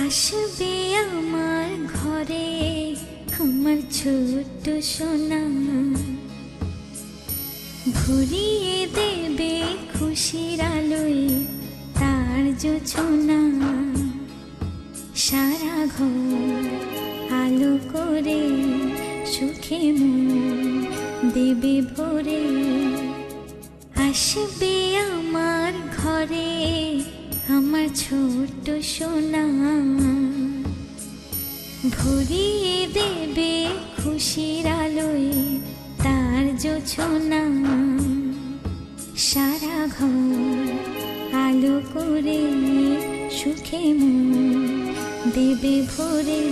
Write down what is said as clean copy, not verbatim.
আসবে আমার ঘরে আমার ছোট্ট সোনা, ভরিয়ে দেবে খুশির আলোয় তার জোছনা। সারা ঘর আলো করে সুখে মন দেবে ভরে। আসবে আমার ঘরে আমার ছোট্ট সোনা, ভরিয়ে দেবে খুশির আলোয় তার জোছনা। সারা ঘর আলো করে সুখে মন দেবে ভরে।